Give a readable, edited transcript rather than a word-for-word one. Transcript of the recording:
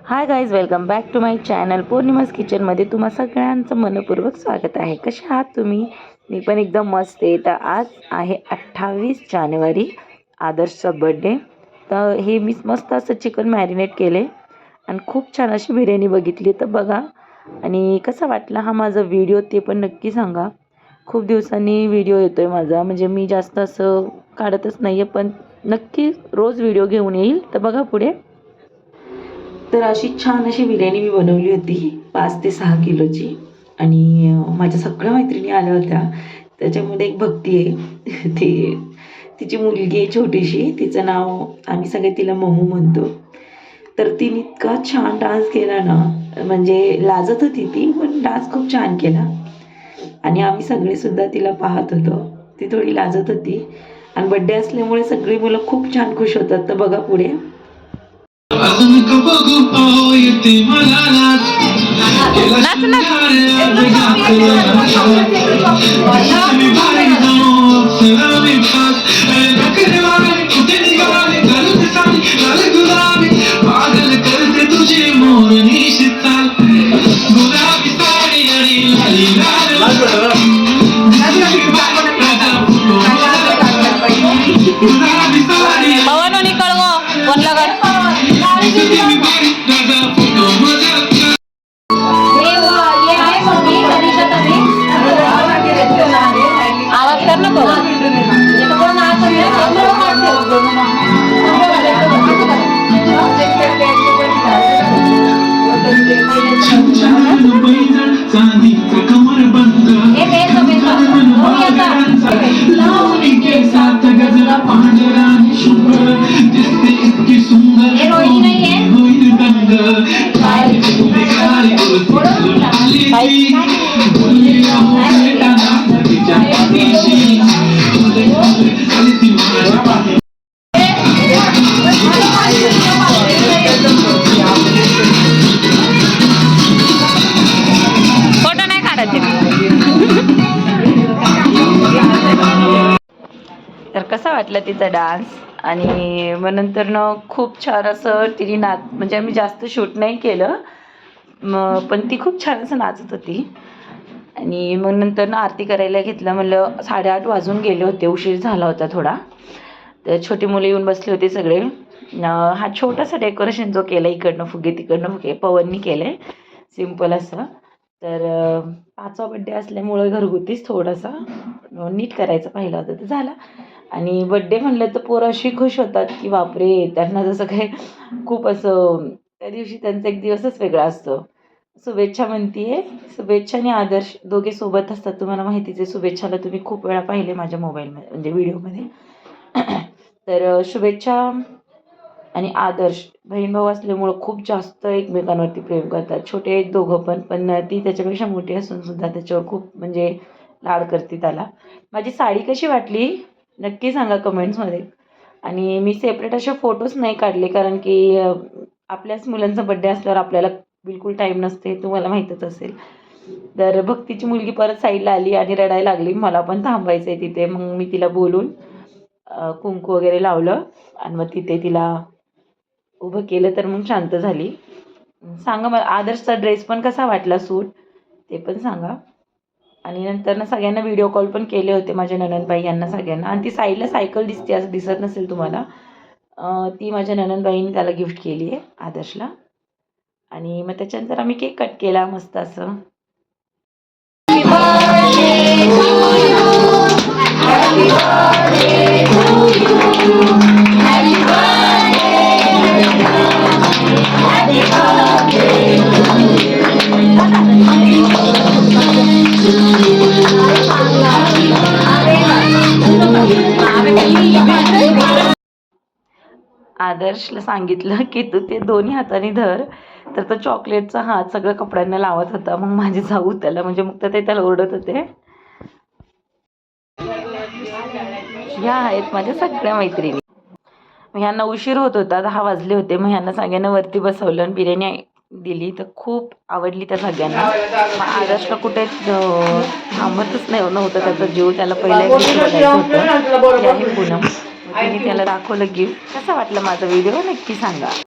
High guys, welcome back to my channel पौर्णिमास किचनमध्ये तुम्हा सगळ्यांचं मनपूर्वक स्वागत आहे. कसे आहात तुम्ही? मी पण एकदम मस्त आहे. तर आज आहे 28 जानेवारी, आदर्शचा बड्डे. तर हे मी मस्त असं चिकन मॅरिनेट केले आणि खूप छान अशी बिर्याणी बघितली. तर बघा आणि कसा वाटला हा माझा व्हिडिओ ते पण नक्की सांगा. खूप दिवसांनी व्हिडिओ येतो आहे माझा, म्हणजे मी जास्त असं काढतच नाही आहे, पण नक्की रोज व्हिडिओ घेऊन येईल. तर बघा पुढे. तर अशी छान अशी बिर्याणी मी बनवली होती 5 ते 6 किलोची. आणि माझ्या सगळ्या मैत्रिणी आल्या होत्या. त्याच्यामध्ये एक भक्ती आहे तिची मुलगी आहे छोटीशी, तिचं नाव आम्ही सगळे तिला ममू म्हणतो. तर तिने इतका छान डान्स केला ना, म्हणजे लाजत होती ती, पण डान्स खूप छान केला. आणि आम्ही सगळेसुद्धा तिला पाहत होतो. ती थोडी लाजत होती आणि बड्डे असल्यामुळे सगळी मुलं खूप छान खुश होतात. तर बघा पुढे. तर कसा वाटला तिचा डान्स? आणि मग नंतर खूप छान असं तिने म्हणजे आम्ही जास्त शूट नाही केलं, पण ती खूप छान असं नाचत होती. आणि मग नंतर आरती करायला घेतलं. म्हणलं 8:30 वाजून गेले होते, उशीर झाला होता थोडा. तर छोटी मुलं येऊन बसले होते सगळे. हा छोटासा डेकोरेशन जो केला, इकडनं फुगे तिकडनं फुगे पवननी केलं आहे, सिम्पल असं. तर 5वा बड्डे असल्यामुळं घरगुतीच थोडासा नीट करायचं पाहिलं होतं, तर झाला. आणि बड्डे म्हणलं तर पोरं अशी खुश होतात की बापरे, त्यांना जसं काय खूप असं त्या दिवशी त्यांचा एक दिवसच वेगळा असतो. शुभेच्छा म्हणतीये. शुभेच्छा आणि आदर्श दोघे सोबत असतात, तुम्हाला माहितीच आहे. शुभेच्छाला तुम्ही खूप वेळा पाहिले माझ्या मोबाईलमध्ये, म्हणजे व्हिडिओमध्ये. तर शुभेच्छा आणि आदर्श बहीण भाऊ असल्यामुळं खूप जास्त एकमेकांवरती प्रेम करतात. छोटे आहेत दोघं पण ती त्याच्यापेक्षा मोठी असून सुद्धा त्याच्यावर खूप म्हणजे लाड करते त्याला. माझी साडी कशी वाटली नक्की सांगा कमेंट्समध्ये. आणि मी सेपरेट असे फोटोज नाही काढले, कारण की आपल्याच मुलांचा बड्डे असल्यावर आपल्याला बिलकुल टाईम नसते, तुम्हाला माहीतच असेल. तर भक्तीची मुलगी परत साईडला आली आणि रडायला लागली. मला पण थांबायचं आहे तिथे. मग मी तिला बोलून कुंकू वगैरे लावलं आणि मग तिथे तिला उभं केलं, तर मग शांत झाली. सांगा मला आदर्शचा ड्रेस पण कसा वाटला, सूट, ते पण सांगा. आणि नंतर सगळ्यांना व्हिडिओ कॉल पण केले होते, माझ्या ननंदबाई यांना सगळ्यांना. आणि ती साईडला सायकल दिसते, असं दिसत नसेल तुम्हाला, ती माझ्या ननंदबाईंनी त्याला गिफ्ट केली आहे आदर्शला. आणि मग त्याच्यानंतर आम्ही केक कट केला मस्त असं. आदर्शला सांगितलं की तू ते दोन्ही हाताने धर, तर तो चॉकलेटचा हात सगळं कपड्यांना लावत होता. मग माझी जाऊ त्याला, म्हणजे मग ते त्याला ओरडत होते. ह्या आहेत माझ्या सगळ्या मैत्रिणी. मग ह्यांना उशीर होत होता, 10 वाजले होते. मग ह्यांना सगळ्यांना वरती बसवलं आणि बिर्याणी दिली. तर खूप आवडली त्या सगळ्यांना. मग आदर्शला कुठे थांबतच नव्हतं त्याचा जीव. त्याला पहिला गिफ्ट बघायचं होतं. ते आहे पूनम. तिने त्याला दाखवलं गिफ्ट. कसा वाटला माझा व्हिडिओ नक्की सांगा.